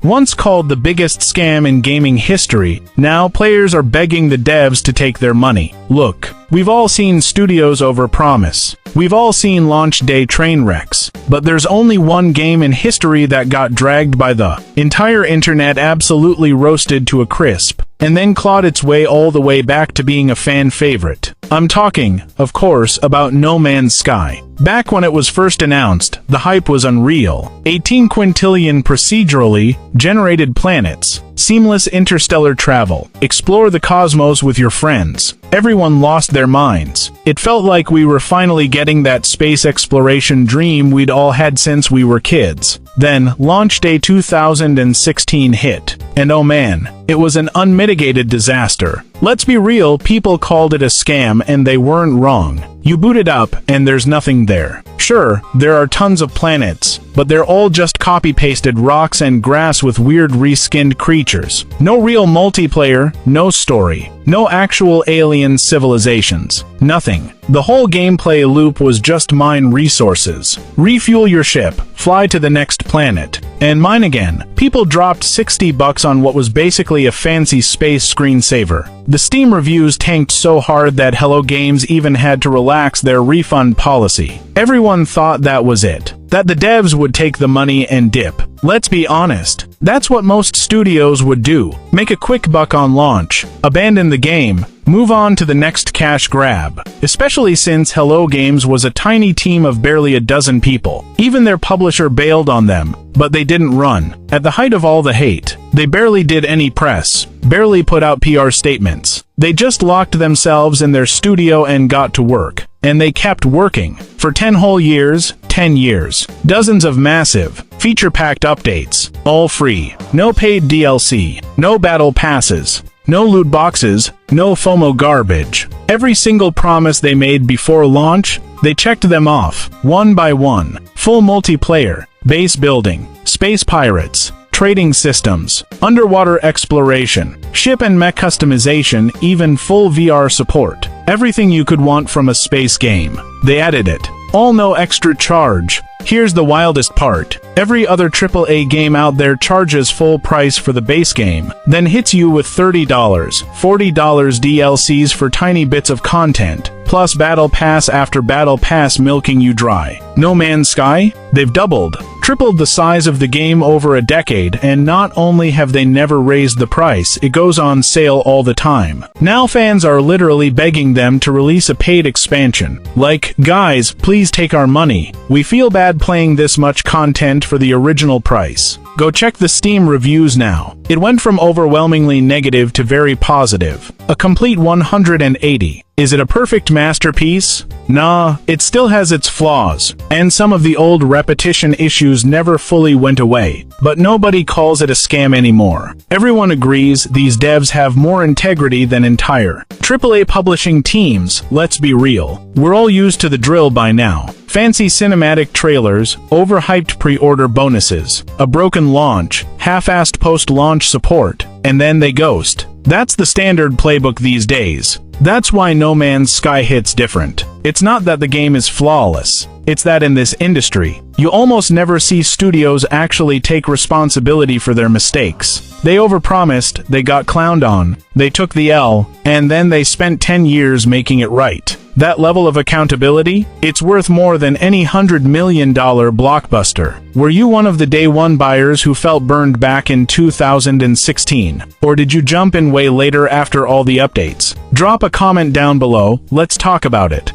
Once called the biggest scam in gaming history, now players are begging the devs to take their money. Look, we've all seen studios overpromise. We've all seen launch day train wrecks. But there's only one game in history that got dragged by the entire internet, absolutely roasted to a crisp, and then clawed its way all the way back to being a fan favorite. I'm talking, of course, about No Man's Sky. Back when it was first announced, the hype was unreal. 18 quintillion procedurally generated planets, seamless interstellar travel, explore the cosmos with your friends. Everyone lost their minds. It felt like we were finally getting that space exploration dream we'd all had since we were kids. Then, launch day 2016 hit. And oh man, it was an unmitigated disaster. Let's be real, people called it a scam and they weren't wrong. You boot it up, and there's nothing there. Sure, there are tons of planets, but they're all just copy-pasted rocks and grass with weird reskinned creatures. No real multiplayer, no story, no actual alien civilizations. Nothing. The whole gameplay loop was just mine resources, refuel your ship, fly to the next planet, and mine again. People dropped $60 on what was basically a fancy space screensaver. The Steam reviews tanked so hard that Hello Games even had to relax their refund policy. Everyone thought that was it, that the devs would take the money and dip. Let's be honest, that's what most studios would do. Make a quick buck on launch, abandon the game, move on to the next cash grab. Especially since Hello Games was a tiny team of barely a dozen people. Even their publisher bailed on them, but they didn't run. At the height of all the hate, they barely did any press, barely put out PR statements. They just locked themselves in their studio and got to work. And they kept working. For 10 whole years, 10 years. Dozens of massive, feature-packed updates. All free. No paid DLC. No battle passes. No loot boxes. No FOMO garbage. Every single promise they made before launch, they checked them off, one by one. Full multiplayer, base building, space pirates, trading systems, underwater exploration, ship and mech customization, even full VR support. Everything you could want from a space game. They added it. All no extra charge. Here's the wildest part. Every other AAA game out there charges full price for the base game, then hits you with $30, $40 DLCs for tiny bits of content, plus battle pass after battle pass milking you dry. No Man's Sky? They've doubled, tripled the size of the game over a decade, and not only have they never raised the price, it goes on sale all the time. Now fans are literally begging them to release a paid expansion. Like, guys, please take our money. We feel bad playing this much content for the original price. Go check the Steam reviews now. It went from overwhelmingly negative to very positive. A complete 180. Is it a perfect masterpiece? Nah, it still has its flaws, and some of the old repetition issues never fully went away, but nobody calls it a scam anymore. Everyone agrees these devs have more integrity than entire AAA publishing teams. Let's be real. We're all used to the drill by now. Fancy cinematic trailers, overhyped pre-order bonuses, a broken launch, half-assed post-launch support, and then they ghost. That's the standard playbook these days. That's why No Man's Sky hits different. It's not that the game is flawless. It's that in this industry, you almost never see studios actually take responsibility for their mistakes. They overpromised, they got clowned on, they took the L, and then they spent 10 years making it right. That level of accountability, it's worth more than any $100 million blockbuster. Were you one of the day one buyers who felt burned back in 2016? Or did you jump in way later after all the updates? Drop a comment down below, let's talk about it.